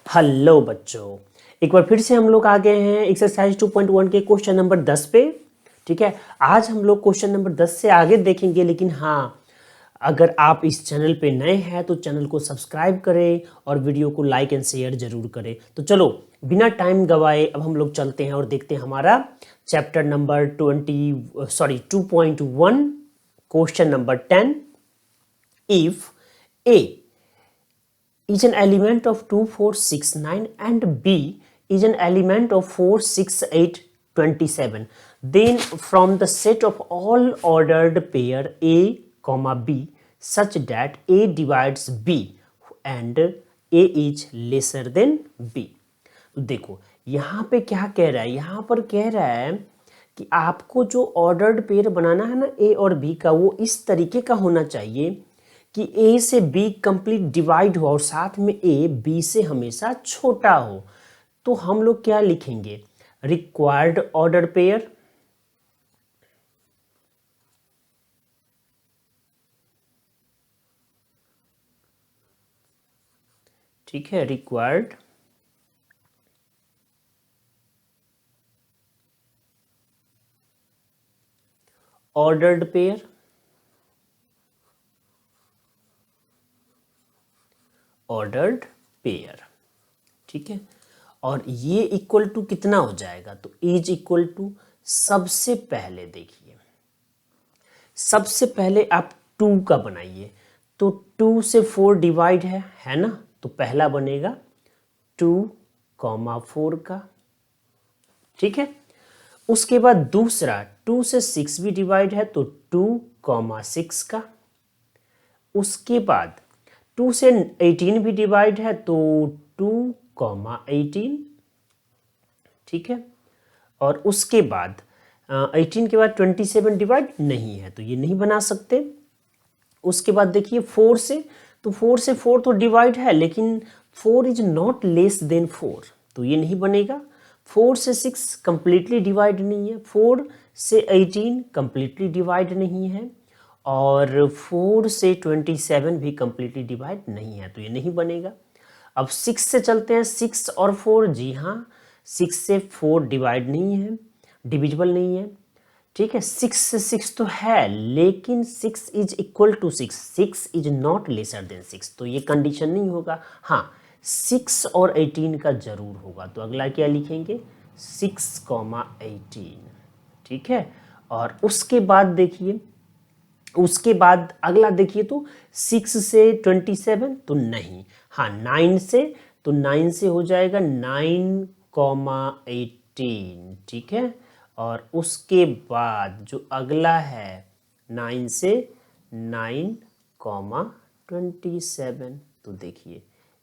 Hello बच्चों, एक बार फिर से हम लोग आ गए हैं एक्सरसाइज 2.1 के क्वेश्चन नंबर 10 पे। ठीक है, आज हम लोग क्वेश्चन नंबर 10 से आगे देखेंगे, लेकिन हाँ, अगर आप इस चैनल पे नए हैं तो चैनल को सब्सक्राइब करें और वीडियो को लाइक एंड शेयर जरूर करें। तो चलो बिना टाइम गवाए अब हम लोग चलते हैं और देखते हैं हमारा chapter number 2.1 question number 10। If A is an element of 2, 4, 6, 9 and B is an element of 4, 6, 8, 27. Then from the set of all ordered pair A, B such that A divides B and A is lesser than B. तो देखो यहाँ पे क्या कह रहा है, यहाँ पर कह रहा है कि आपको जो ऑर्डर्ड पेयर बनाना है ना ए और बी का, वो इस तरीके का होना चाहिए कि ए से बी कंप्लीट डिवाइड हो और साथ में ए बी से हमेशा छोटा हो। तो हम लोग क्या लिखेंगे, रिक्वायर्ड ऑर्डर पेयर। ठीक है, required ordered pair, ordered pair. ठीक है, और ये इक्वल टू कितना हो जाएगा, तो इज इक्वल टू, सबसे पहले देखिए, सबसे पहले आप 2 का बनाइए। तो 2 से 4 डिवाइड है ना, तो पहला बनेगा 2, 4 का। ठीक है, उसके बाद दूसरा 2 से 6 भी डिवाइड है तो 2, 6 का। उसके बाद 2 से 18 भी डिवाइड है तो 2, 18। ठीक है, और उसके बाद 18 के बाद 27 डिवाइड नहीं है तो ये नहीं बना सकते। उसके बाद देखिए 4 से, तो 4 से 4 तो डिवाइड है, लेकिन 4 इज नॉट लेस देन 4 तो ये नहीं बनेगा। 4 से 6 कंप्लीटली डिवाइड नहीं है, 4 से 18 कंप्लीटली डिवाइड नहीं है, और 4 से 27 भी कंप्लीटली डिवाइड नहीं है तो ये नहीं बनेगा। अब 6 से चलते हैं, 6 और 4, जी हाँ 6 से 4 डिवाइड नहीं है, डिविजिबल नहीं है। ठीक है, 6 से 6 तो है, लेकिन 6 is equal to 6, 6 is not lesser than 6 तो ये कंडीशन नहीं होगा। हाँ, 6 और 18 का जरूर होगा, तो अगला क्या लिखेंगे, 6, 18। ठीक है, और उसके बाद देखिए, उसके बाद अगला देखिए, तो 6 से 27 तो नहीं, हाँ 9 से, तो 9 से हो जाएगा 9, 18। ठीक है, और उसके बाद जो अगला है 9 से 9, 27, तो देखिए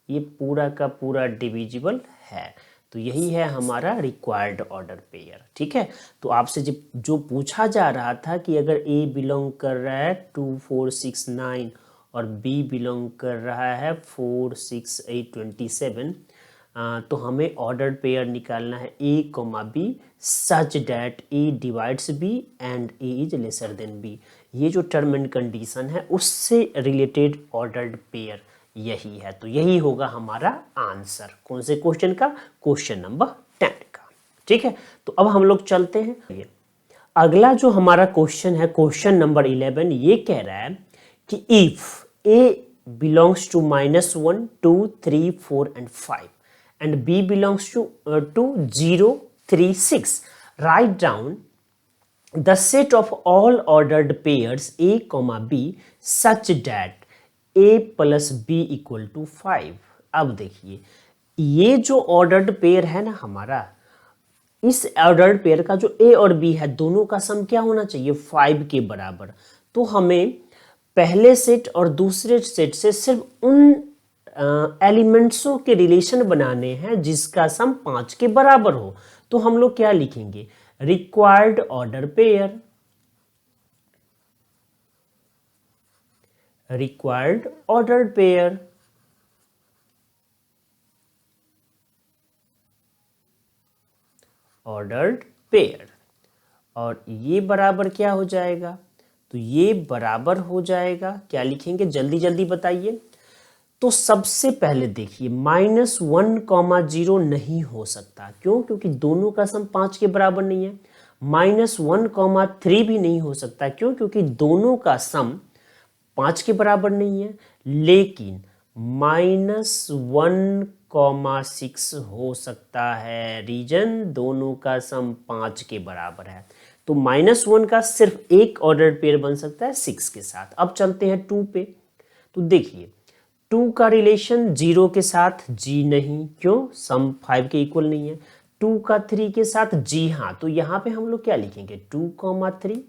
ये पूरा का पूरा डिविजिबल है। तो यही है हमारा रिक्वायर्ड ऑर्डर पेयर। ठीक है, तो आपसे जो पूछा जा रहा था कि अगर ए बिलोंग कर रहा है 2, 4, 6, 9 और बी बिलोंग कर रहा है 4, 6, 8, 27, तो हमें ऑर्डर्ड पेयर निकालना है A comma B such that A divides B and A is lesser than B. ये जो टर्म एंड कंडीशन है उससे रिलेटेड ऑर्डर्ड पेयर यही है, तो यही होगा हमारा आंसर। कौन से क्वेश्चन का, क्वेश्चन नंबर 10 का। ठीक है, तो अब हम लोग चलते हैं, अगला जो हमारा क्वेश्चन है क्वेश्चन नंबर 11। ये कह रहा है कि if A belongs to -1, 2, 3, 4 and 5 and B belongs to 0, 3, 6, write down the set of all ordered pairs A, B such that A plus B equal to 5। अब देखिए ये जो ऑर्डर्ड पेयर है ना हमारा, इस ऑर्डर्ड पेयर का जो ए और बी है दोनों का सम क्या होना चाहिए, 5 के बराबर। तो हमें पहले सेट और दूसरे सेट से सिर्फ उन एलिमेंट्सों के रिलेशन बनाने हैं जिसका सम 5 के बराबर हो। तो हम लोग क्या लिखेंगे, required order pair, required ordered pair, ordered pair. और ये बराबर क्या हो जाएगा, तो ये बराबर हो जाएगा, क्या लिखेंगे जल्दी जल्दी बताइए, तो सबसे पहले देखिए -1,0 नहीं हो सकता। क्यों? क्योंकि दोनों का सम 5 के बराबर नहीं है। -1,3 भी नहीं हो सकता। क्यों? क्योंकि दोनों का सम 5 के बराबर नहीं है। लेकिन -1,6 हो सकता है। रीजन दोनों का सम 5 के बराबर है। तो -1 का सिर्फ एक ऑर्डर पेयर बन सकता है 6 के साथ। अब चलते हैं 2 पे। तो देखिए 2 का रिलेशन 0 के साथ जी नहीं। क्यों? सम 5 के इक्वल नहीं है। 2 का 3 के साथ जी हाँ। तो यहाँ पे हम लोग क्या लिखेंगे? 2,3।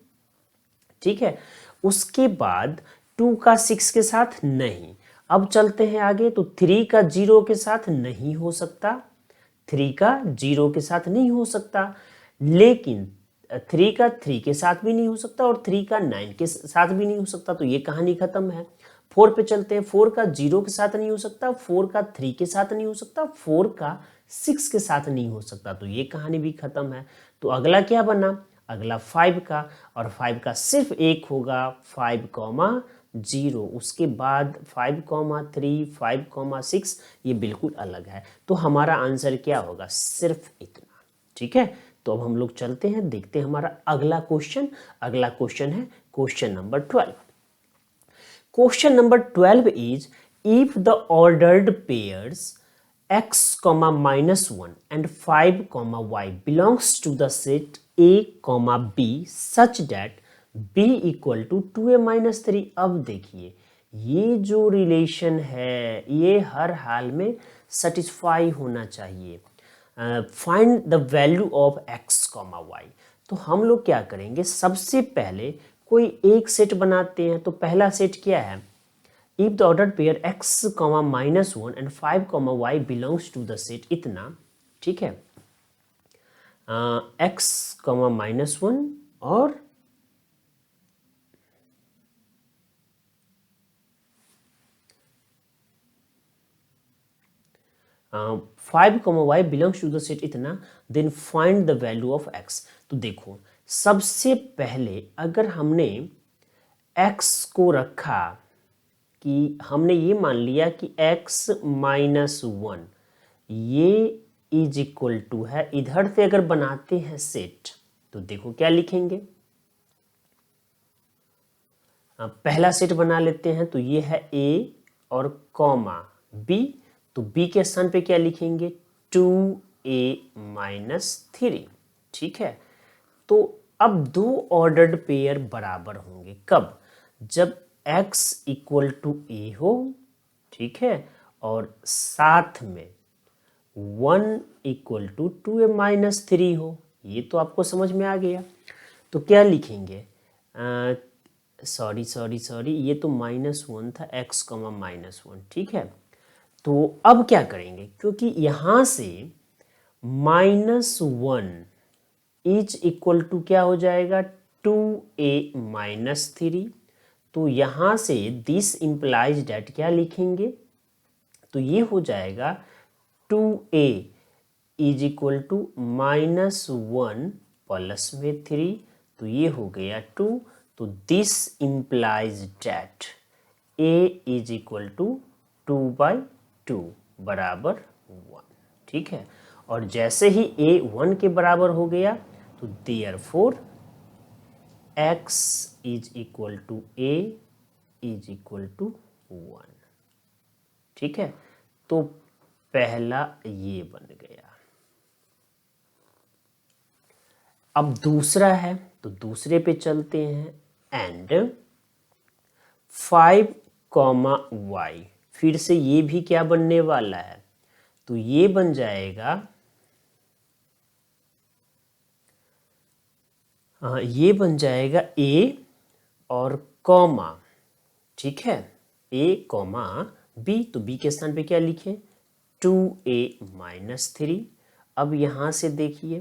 ठीक है। उसके बाद 2 का 6 के साथ नहीं। अब चलते हैं आगे। तो 3 का 0 के साथ नहीं हो सकता। 3 का 0 के साथ नहीं हो सकता। लेकिन 3 का 3 के साथ भी नहीं हो सकता और 3 का 9 के साथ भी नहीं हो सकता। तो ये कहानी खत्म है। 4 पे चलते हैं। 4 का 0 के साथ नहीं हो सकता। 4 का 3 के साथ नहीं हो सकता। 4 का 6 के साथ नहीं हो सकता। तो ये कहानी भी खत्म है। तो अगला क्या बना? अगला 5 का, और 5 का सिर्फ एक होगा 5,0। उसके बाद 5,3, 5,6 ये बिल्कुल अलग है। तो हमारा आंसर क्या होगा? सिर्फ इतना। ठीक है। तो अब हम लोग चलते हैं, देखते हैं हमारा अगला क्वेश्चन। अगला क्वेश्चन है question number 12। Question number 12 is if the ordered pairs x, -1 and 5, y belongs to the set a, b such that b equal to 2a-3। अब देखिए ये जो रिलेशन है ये हर हाल में सेटिस्फाई होना चाहिए। Find the value of x, y। तो हम लोग क्या करेंगे? सबसे पहले कोई एक सेट बनाते हैं। तो पहला सेट क्या है? If the ordered pair x, -1 and 5, y belongs to the set इतना। ठीक है। x, -1 और 5, y belongs to the set इतना। Then find the value of x। तो देखो सबसे पहले अगर हमने x को रखा कि हमने ये मान लिया कि x -1 ये इज इक्वल टू है। इधर से अगर बनाते हैं सेट तो देखो क्या लिखेंगे? पहला सेट बना लेते हैं। तो ये है a और कॉमा b। तो b के स्थान पे क्या लिखेंगे? 2a-3। ठीक है। तो अब दो ऑर्डर्ड पेयर बराबर होंगे कब? जब x इक्वल टू a हो। ठीक है। और साथ में 1 इक्वल टू 2a-3 हो। ये तो आपको समझ में आ गया। तो क्या लिखेंगे? सॉरी ये तो -1 था। x, -1। ठीक है। तो अब क्या करेंगे? क्योंकि यहां से -1 इज इक्वल टू क्या हो जाएगा? 2a-3। तो यहां से दिस इंप्लाइज डेट क्या लिखेंगे? तो ये हो जाएगा 2a is equal to -1 plus में 3। तो ये हो गया 2। तो this implies that a is equal to 2/2 बराबर 1। ठीक है। और जैसे ही a 1 के बराबर हो गया तो therefore x is equal to a is equal to 1। ठीक है। तो पहला ये बन गया। अब दूसरा है। तो दूसरे पे चलते हैं। एंड 5, y फिर से ये भी क्या बनने वाला है? तो ये बन जाएगा, ये बन जाएगा a और कॉमा। ठीक है। a, b। तो b के स्थान पे क्या लिखें? 2a-3। अब यहां से देखिए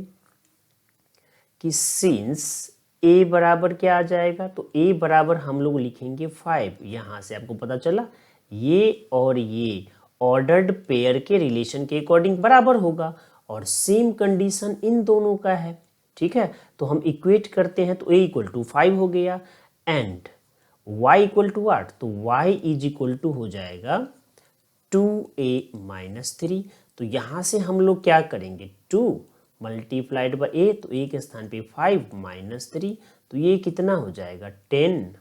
कि सिंस a बराबर क्या आ जाएगा? तो a बराबर हम लोग लिखेंगे 5। यहां से आपको पता चला ये और ये ऑर्डर्ड पेयर के रिलेशन के अकॉर्डिंग बराबर होगा और सेम कंडीशन इन दोनों का है। ठीक है। तो हम इक्वेट करते हैं। तो a इक्वल टू 5 हो गया एंड y इक्वल टू 8। तो y इज इक्वल टू हो जाएगा 2a-3। तो यहाँ से हम लोग क्या करेंगे, 2 मल्टीप्लाइड बाई ए, तो ए के स्थान पे 5 -3, तो ये कितना हो जाएगा 10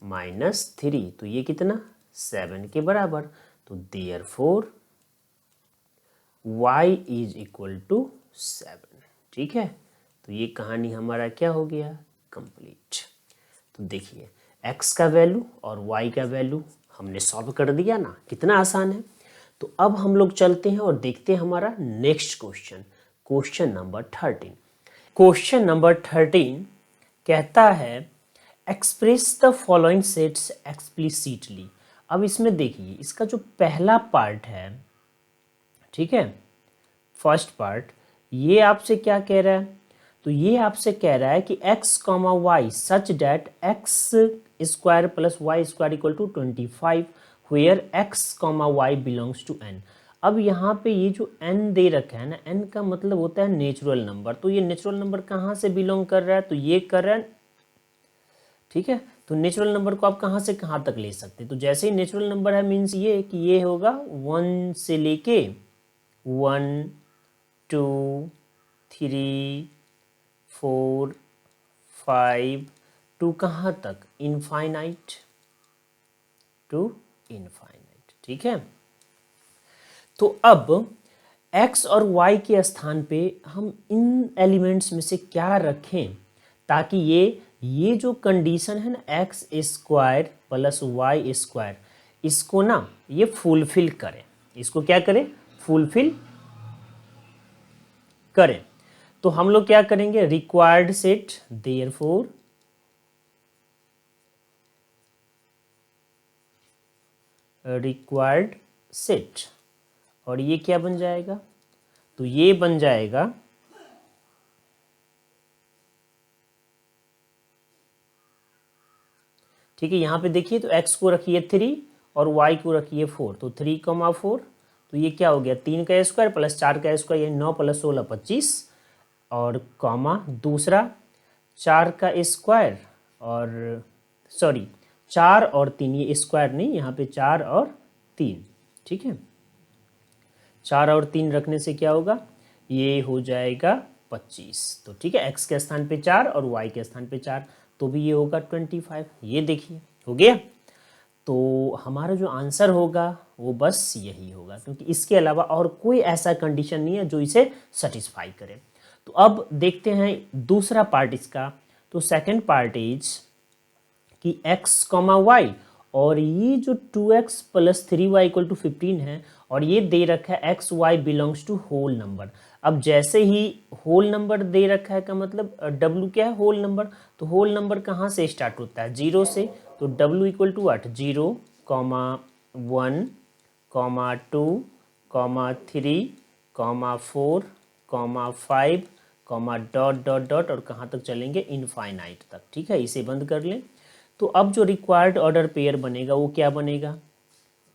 -3, तो ये कितना 7 के बराबर। तो therefore y is equal to 7। ठीक है, तो ये कहानी हमारा क्या हो गया, कंप्लीट। तो देखिए x का वैल्यू और y का वैल्यू हमने सॉल्व कर दिया ना, कितना आसान है। तो अब हम लोग चलते हैं और देखते हैं हमारा next question, question number 13। Question number 13 कहता है express the following sets explicitly. अब इसमें देखिए इसका जो पहला पार्ट है, ठीक है, फर्स्ट पार्ट, ये आपसे क्या कह रहा है, तो ये आपसे कह रहा है कि x, y such that x square plus y square equal to 25 where x, y belongs to n। अब यहाँ पे ये जो n दे रखा है ना, n का मतलब होता है नेचुरल नंबर। तो ये नेचुरल नंबर कहाँ से बिलोंग कर रहा है, तो ये कर रहा है, ठीक है। तो नेचुरल नंबर को आप कहाँ से कहाँ तक ले सकते हैं, तो जैसे ही नेचुरल नंबर है मीन्स ये कि ये होगा 1 से लेके 1 2 3 4 5 टू कहाँ तक, इनफाइनाइट, टू इनफाइनाइट। ठीक है, तो अब x और y के स्थान पे हम इन एलिमेंट्स में से क्या रखें ताकि ये जो कंडीशन है ना x square plus y square, इसको ना ये फुलफिल करें, इसको क्या करें, फुलफिल करें। तो हम लोग क्या करेंगे, required set, therefore required set, और ये क्या बन जाएगा, तो ये बन जाएगा ठीक है। यहाँ पे देखिए तो x को रखिए 3 और y को रखिए 4, तो 3,4, तो ये क्या हो गया 3 का स्क्वायर प्लस 4 का स्क्वायर, ये 9 + 16 25, और कॉमा दूसरा 4 का स्क्वायर और सॉरी 4 और 3, ये स्क्वायर नहीं, यहाँ पे 4 और 3, ठीक है। 4 और 3 रखने से क्या होगा, ये हो जाएगा 25। तो ठीक है, x के स्थान पे 4 और y के स्थान पे 4, तो भी ये होगा 25। ये देखिए हो गया। तो हमारा जो आंसर होगा वो बस यही होगा, क्योंकि इसके अलावा और कोई ऐसा कंडीशन नहीं है जो इसे सेटिस्फाई करे। तो अब देखते हैं दूसरा पार्ट इसका। तो सेकंड पार्ट इज कि x, y और ये जो 2x + 3y = 15 है, और ये दे रखा है x, y belongs to whole number. अब जैसे ही होल नंबर दे रखा है का मतलब w क्या है, होल नंबर। तो होल नंबर कहाँ से स्टार्ट होता है, 0 से। तो w = 8, 0, 1, 2, 3, 4, 5, डॉट और कहाँ तक चलेंगे, इनफाइनाइट तक। ठीक है, इसे बंद कर लें। तो अब जो रिक्वायर्ड ऑर्डर पेयर बनेगा वो क्या बनेगा,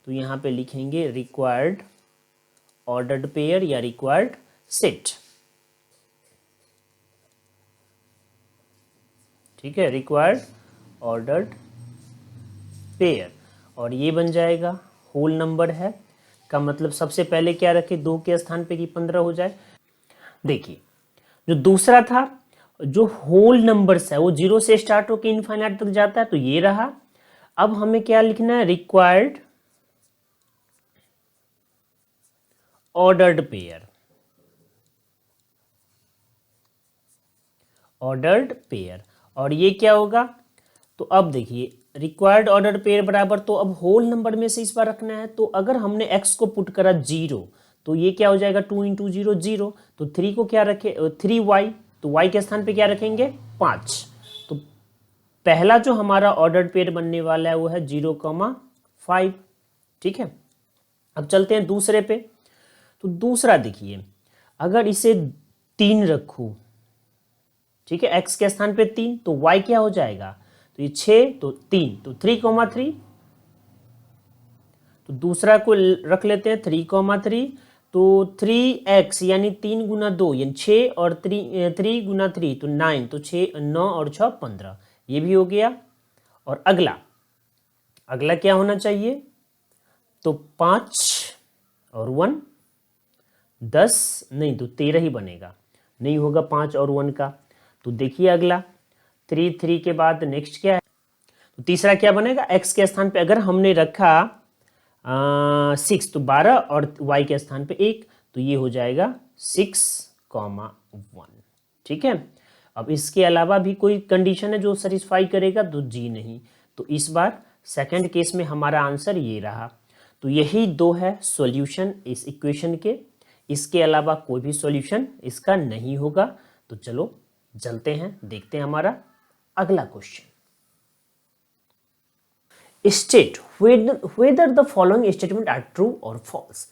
तो यहाँ पे लिखेंगे रिक्वायर्ड ऑर्डर्ड पेयर या रिक्वायर्ड सेट। ठीक है, रिक्वायर्ड ऑर्डर्ड पेयर, और ये बन जाएगा होल नंबर है का मतलब सबसे पहले क्या रखे, 2 के स्थान पे कि 15 हो जाए। देखिए जो दूसरा था, जो होल नंबर्स है वो 0 से स्टार्ट होकर इनफाइनाइट तक जाता है, तो ये रहा। अब हमें क्या लिखना है, required ordered pair, ordered pair, और ये क्या होगा, तो अब देखिए रिक्वायर्ड ऑर्डर्ड पेयर बराबर, तो अब होल नंबर में से इस बार रखना है। तो अगर हमने x को पुट करा 0, तो ये क्या हो जाएगा 2 × 0 0, तो 3 को क्या रखे 3y, तो y के स्थान पे क्या रखेंगे 5। तो पहला जो हमारा ऑर्डर्ड पेयर बनने वाला है वो है 0,5। ठीक है, अब चलते हैं दूसरे पे। तो दूसरा देखिए, अगर इसे 3 रखूं, ठीक है, x के स्थान पे 3, तो y क्या हो जाएगा, तो ये 6, तो 3, तो 3,3। तो दूसरा को रख लेते हैं 3,3, तो 3x यानी 3 × 2 यानी 6, और 3 × 3 तो 9, तो 6 9 और 6 15, ये भी हो गया। और अगला क्या होना चाहिए, तो 5 और 1 10 नहीं तो 13 ही बनेगा, नहीं होगा 5 और 1 का। तो देखिए अगला 3 के बाद नेक्स्ट क्या है, तो तीसरा क्या बनेगा, x के स्थान पे अगर हमने रखा 6 तो 12 और y के स्थान पे 1, तो ये हो जाएगा 6,1। ठीक है। अब इसके अलावा भी कोई कंडीशन है जो सेटिस्फाई करेगा, तो जी नहीं। तो इस बार सेकंड केस में हमारा आंसर ये रहा। तो यही दो है सॉल्यूशन इस इक्वेशन के, इसके अलावा कोई भी सॉल्यूशन इसका नहीं होगा। तो चलो चलते हैं, देखते हैं हमारा अगला question. State whether the following statement are true or false.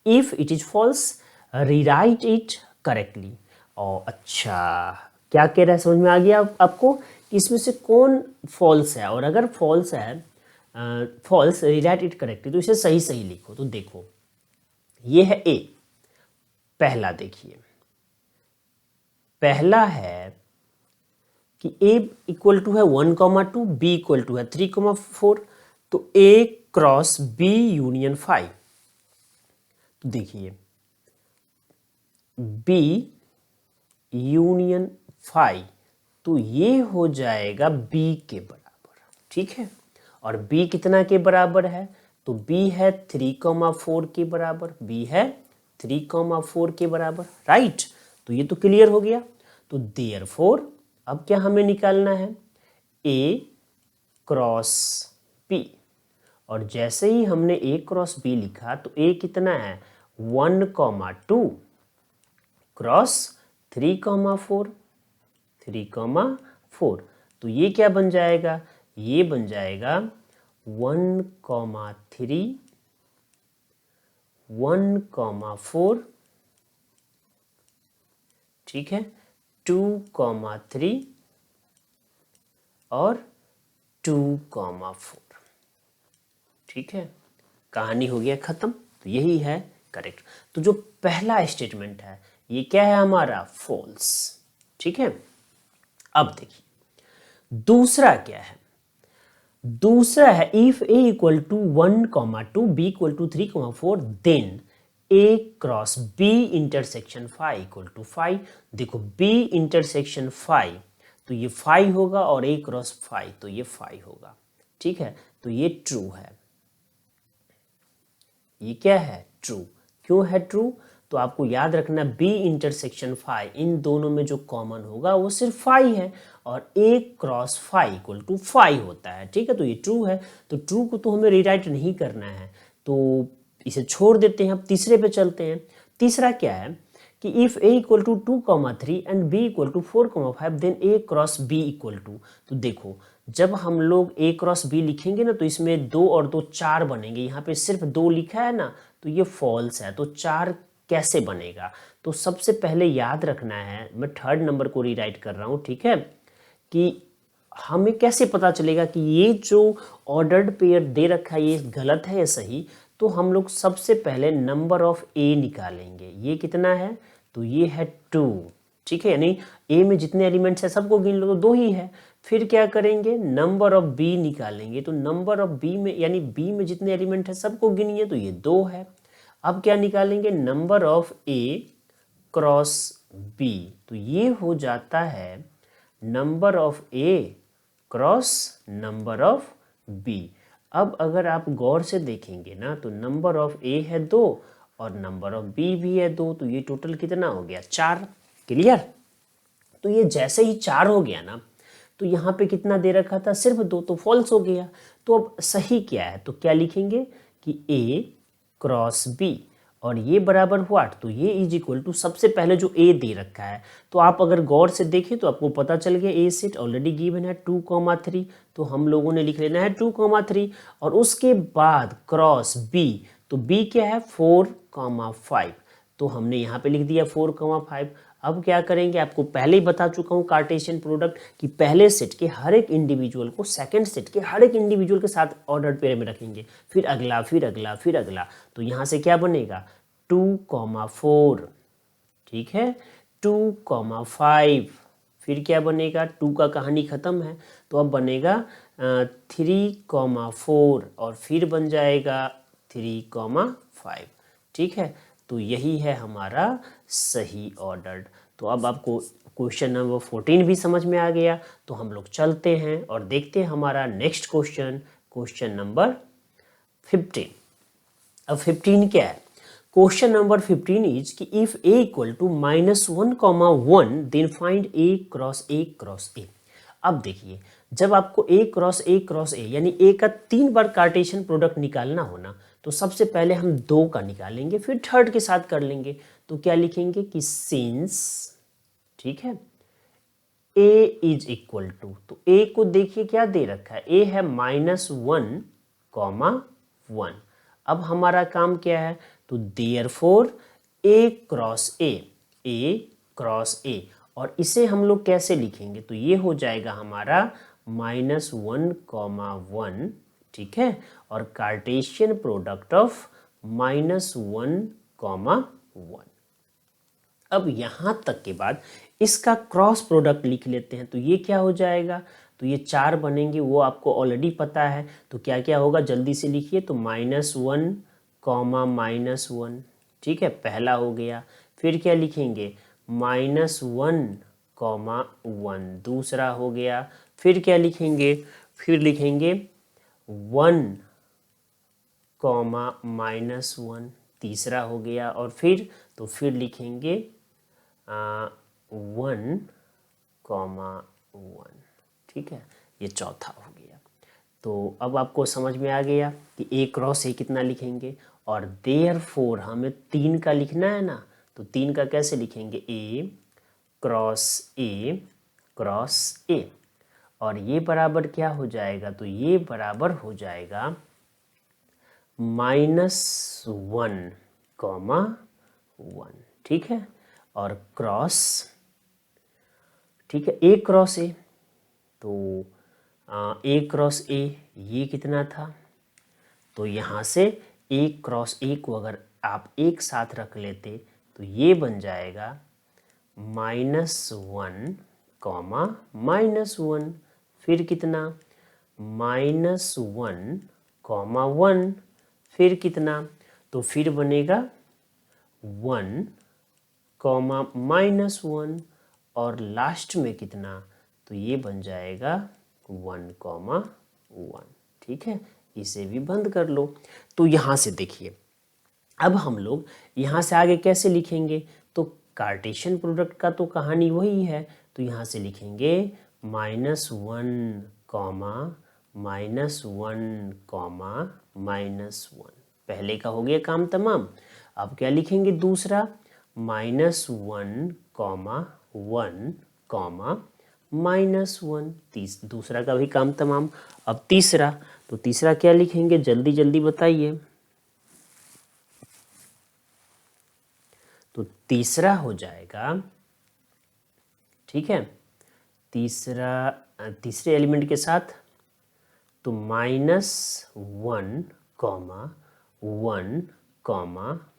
If it is false, rewrite it correctly. और अच्छा, क्या कह रहा है समझ में आ गया आपको कि इसमें से कौन फॉल्स है, और अगर फॉल्स है फॉल्स रिराइट इट करेक्टली, तो इसे सही सही लिखो। तो देखो ये है ए, पहला देखिए, पहला है कि a इक्वल टू है 1,2, b इक्वल टू है 3,4, तो a क्रॉस b यूनियन 5। तो देखिए b यूनियन 5, तो ये हो जाएगा b के बराबर। ठीक है, और b कितना के बराबर है, तो b है 3,4 के बराबर, b है 3,4 के बराबर, राइट। तो ये तो क्लियर हो गया। तो देयरफॉर अब क्या हमें निकालना है, a क्रॉस b, और जैसे ही हमने a क्रॉस b लिखा तो a कितना है 1,2 क्रॉस 3,4, 3,4, तो ये क्या बन जाएगा, ये बन जाएगा 1,3 1,4, ठीक है, 2,3 और 2,4। ठीक है, कहानी हो गया खत्म। तो यही है करेक्ट। तो जो पहला स्टेटमेंट है ये क्या है हमारा, फॉल्स। ठीक है, अब देखिए दूसरा क्या है, दूसरा है if a equal to 1,2 b equal to 3,4 देन a cross b intersection 5 equal to 5। देखो b इंटरसेक्शन 5 तो ये 5 होगा, और a क्रॉस 5 तो ये 5 होगा। ठीक है, तो ये ट्रू है, ये क्या है, ट्रू। क्यों है ट्रू, तो आपको याद रखना b इंटरसेक्शन 5, इन दोनों में जो कॉमन होगा वो सिर्फ 5 है, और a क्रॉस 5 इक्वल टू 5 होता है। ठीक है, तो ये ट्रू है। तो ट्रू को तो हमें रीराइट नहीं करना है, तो इसे छोड़ देते हैं। अब तीसरे पे चलते हैं। तीसरा क्या है कि if a equal to 2,3 and b equal to 4,5 देन a cross b equal to. तो देखो जब हम लोग a क्रॉस b लिखेंगे ना, तो इसमें 2 और 2 4 बनेंगे। यहाँ पे सिर्फ 2 लिखा है ना, तो ये फॉल्स है। तो 4 कैसे बनेगा, तो सबसे पहले याद रखना है, मैं थर्ड नंबर को रीराइट कर रहा हूँ। ठीक है, कि हमें कैसे पता चलेगा कि ये जो ऑर्डर्ड पेयर दे रखा है ये गलत है या सही। तो हम लोग सबसे पहले नंबर ऑफ ए निकालेंगे। ये कितना है, तो ये है 2। ठीक है, यानी ए में जितने एलिमेंट्स है सबको गिन लो, तो 2 ही है। फिर क्या करेंगे, नंबर ऑफ बी निकालेंगे। तो नंबर ऑफ बी में यानी बी में जितने एलिमेंट है सबको गिनिए, तो ये 2 है। अब क्या निकालेंगे, number of A cross B, तो ये हो जाता है number of A cross number of B. अब अगर आप गौर से देखेंगे ना, तो नंबर ऑफ ए है 2 और नंबर ऑफ बी भी है 2, तो ये टोटल कितना हो गया, 4। क्लियर। तो ये जैसे ही 4 हो गया ना, तो यहाँ पे कितना दे रखा था, सिर्फ 2, तो फॉल्स हो गया। तो अब सही क्या है, तो क्या लिखेंगे कि ए क्रॉस बी, और ये बराबर हुआ, तो ये इज इक्वल टू सबसे पहले जो ए दे रखा है। तो आप अगर गौर से देखें तो आपको पता चल गया ए सेट ऑलरेडी गिवन है 2,3, तो हम लोगों ने लिख लेना है 2,3, और उसके बाद क्रॉस बी, तो बी क्या है 4,5, तो हमने यहाँ पे लिख दिया 4,5। अब क्या करेंगे, आपको पहले ही बता चुका हूँ कार्टेशियन प्रोडक्ट कि पहले सेट के हर एक इंडिविजुअल को सेकंड सेट के हर एक इंडिविजुअल के साथ ऑर्डर्ड पेयर में रखेंगे, फिर अगला फिर अगला फिर अगला। तो यहाँ से क्या बनेगा 2,4, ठीक है, 2,5, फिर क्या बनेगा, 2 का कहानी ख़त्म है, तो अब बनेगा 3,4, और फिर बन जाएगा 3,5। ठीक है, तो यही है हमारा सही ऑर्डर्ड। तो अब आपको क्वेश्चन नंबर 14 भी समझ में आ गया। तो हम लोग चलते हैं और देखते हैं हमारा नेक्स्ट क्वेश्चन, क्वेश्चन नंबर 15। अब 15 क्या है? क्वेश्चन नंबर 15 इज कि इफ a इक्वल टू -1,1 देन फाइंड a cross a cross a। अब देखिए, जब आपको a cross a cross a यानी a का 3 बार कार्टेशियन प्रोडक्ट निकालना हो ना, तो सबसे पहले हम 2 का निकालेंगे, फिर थर्ड के साथ कर लेंगे। तो क्या लिखेंगे कि सिंस, ठीक है, a इज इक्वल टू, तो a को देखिए क्या दे रखा है, a है -1,1। अब हमारा काम क्या है, तो देयरफॉर a क्रॉस a, और इसे हम लोग कैसे लिखेंगे, तो ये हो जाएगा हमारा -1,1, ठीक है, और कार्टेशियन प्रोडक्ट ऑफ -1,1। अब यहां तक के बाद इसका क्रॉस प्रोडक्ट लिख लेते हैं। तो ये क्या हो जाएगा, तो ये 4 बनेंगे, वो आपको ऑलरेडी पता है। तो क्या क्या होगा जल्दी से लिखिए, तो -1, -1, ठीक है, पहला हो गया। फिर क्या लिखेंगे, -1, -1, दूसरा हो गया। फिर क्या लिखेंगे, फिर लिखेंगे 1, -1, तीसरा हो गया। और फिर तो फिर लिखेंगे 1, 1, ठीक है, ये चौथा हो गया। तो अब आपको समझ में आ गया कि a क्रॉस a कितना लिखेंगे, और देयरफॉर हमें 3 का लिखना है ना, तो 3 का कैसे लिखेंगे, a क्रॉस a, और ये बराबर क्या हो जाएगा, तो ये बराबर हो जाएगा -1, -1, ठीक है, और क्रॉस, ठीक है, a क्रॉस a, तो a क्रॉस a ये कितना था, तो यहाँ से a क्रॉस a को अगर आप एक साथ रख लेते तो ये बन जाएगा -1, -1, फिर कितना, -1, -1, फिर कितना, तो फिर बनेगा 1, -1, और लास्ट में कितना, तो ये बन जाएगा 1, 1, ठीक है, इसे भी बंद कर लो। तो यहाँ से देखिए, अब हम लोग यहाँ से आगे कैसे लिखेंगे, तो कार्टेशियन प्रोडक्ट का तो कहानी वही है। तो यहाँ से लिखेंगे -1, -1, पहले का हो गया काम तमाम। अब क्या लिखेंगे दूसरा, -1, -1, दूसरा का भी काम तमाम। अब तीसरा, तो तीसरा क्या लिखेंगे, जल्दी जल्दी बताइए। तो तीसरा हो जाएगा, ठीक है, तीसरे एलिमेंट के साथ तो -1, -1,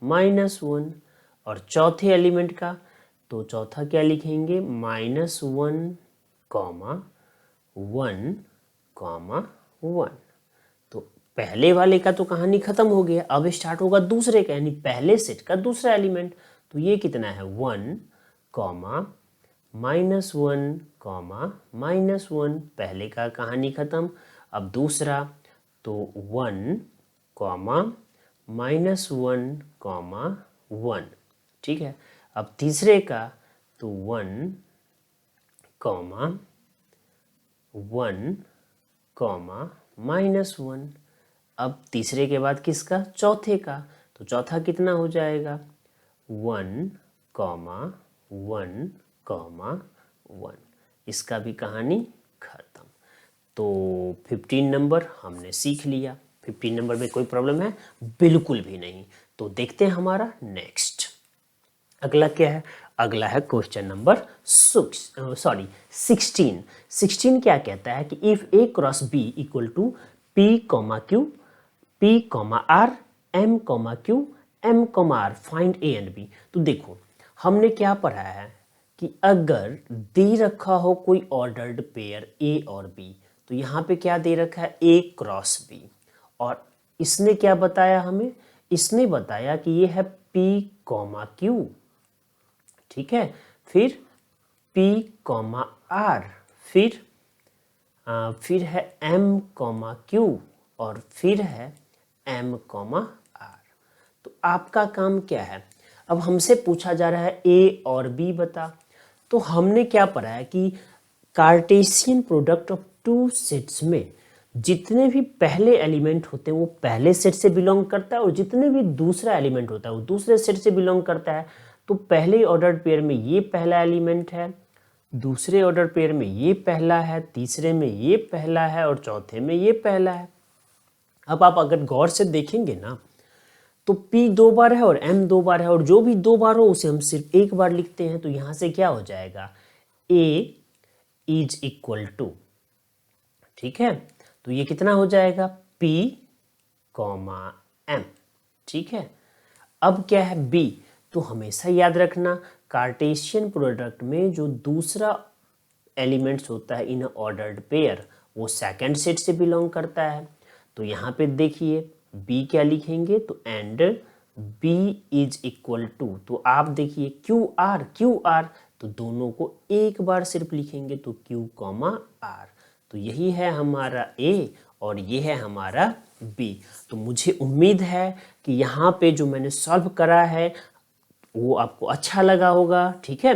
-1, और चौथे एलिमेंट का तो चौथा क्या लिखेंगे, -1, -1, -1। तो पहले वाले का तो कहानी खत्म हो गया, अब स्टार्ट होगा दूसरे का, यानी पहले सेट का दूसरा एलिमेंट। तो ये कितना है, 1, -1, -1, पहले का कहानी खत्म। अब दूसरा तो 1, -1, 1, ठीक है। अब तीसरे का तो 1, 1, -1। अब तीसरे के बाद किसका, चौथे का, तो चौथा कितना हो जाएगा, 1, 1, 1। इसका भी कहानी खत्म। तो 15 नंबर हमने सीख लिया। 15 नंबर में कोई प्रॉब्लम है, बिल्कुल भी नहीं। तो देखते हैं हमारा नेक्स्ट अगला क्या है। अगला है क्वेश्चन नंबर 16। 16 क्या कहता है कि if A cross B equal to P, Q, P, R, M, Q, M, R, find A and B। तो देखो हमने क्या पढ़ा है कि अगर दे रखा हो कोई ऑर्डर्ड पेयर A और B, तो यहाँ पे क्या दे रखा है, A क्रॉस B, और इसने क्या बताया हमें, इसने बताया कि ये है P, Q, ठीक है, फिर P, R, फिर है M, Q और फिर है M, R। तो आपका काम क्या है, अब हमसे पूछा जा रहा है A और B बता। तो हमने क्या पढ़ा है कि Cartesian product of two sets में जितने भी पहले एलिमेंट होते हैं वो पहले सेट से बिलोंग करता है और जितने भी दूसरा एलिमेंट होता है वो दूसरे सेट से बिलोंग करता है। तो पहले ऑर्डर पेयर में ये पहला एलिमेंट है, दूसरे ऑर्डर पेयर में ये पहला है, तीसरे में ये पहला है और चौथे में ये पहला है। अब आप अगर गौर से देखेंगे ना तो P 2 बार है और M 2 बार है और जो भी 2 बार हो उसे हम सिर्फ एक बार लिखते हैं। तो यहां से क्या हो जाएगा, A इज इक्वल टू, ठीक है, तो ये कितना हो जाएगा P, M, ठीक है। अब क्या है B, तो हमेशा याद रखना कार्टेशियन प्रोडक्ट में जो दूसरा एलिमेंट्स होता है इन ऑर्डर्ड पेयर वो सेकंड सेट से बिलोंग करता है। तो यहाँ पे देखिए B क्या लिखेंगे, तो and B is equal to, तो आप देखिए क्यू आर, तो दोनों को एक बार सिर्फ लिखेंगे तो Q, R। तो यही है हमारा A और ये है हमारा B। तो मुझे उम्मीद है कि यहाँ पे जो मैंने सॉल्व करा है वो आपको अच्छा लगा होगा, ठीक है।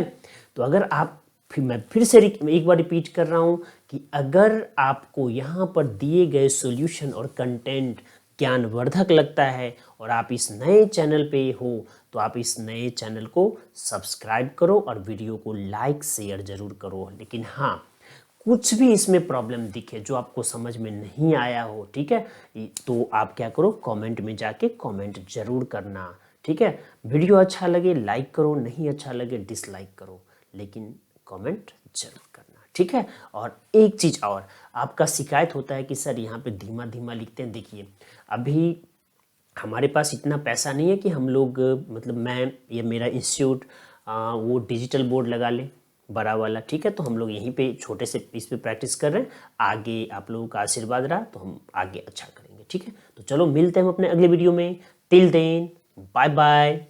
तो अगर आप मैं फिर से एक बार रिपीट कर रहा हूँ कि अगर आपको यहाँ पर दिए गए सॉल्यूशन और कंटेंट ज्ञानवर्धक लगता है और आप इस नए चैनल पे हो तो आप इस नए चैनल को सब्सक्राइब करो और वीडियो को लाइक शेयर ज़रूर करो। लेकिन हाँ, कुछ भी इसमें प्रॉब्लम दिखे जो आपको समझ में नहीं आया हो, ठीक है, तो आप क्या करो, कमेंट में जाके कमेंट जरूर करना, ठीक है। वीडियो अच्छा लगे लाइक करो, नहीं अच्छा लगे डिसलाइक करो, लेकिन कमेंट जरूर करना, ठीक है। और एक चीज़ और, आपका शिकायत होता है कि सर यहाँ पे धीमा धीमा लिखते हैं। देखिए अभी हमारे पास इतना पैसा नहीं है कि हम लोग मतलब मैं या मेरा इंस्टीट्यूट वो डिजिटल बोर्ड लगा ले बड़ा वाला, ठीक है। तो हम लोग यहीं पे छोटे से इस पे प्रैक्टिस कर रहे हैं। आगे आप लोगों का आशीर्वाद रहा तो हम आगे अच्छा करेंगे, ठीक है। तो चलो मिलते हैं हम अपने अगले वीडियो में। Till then bye bye.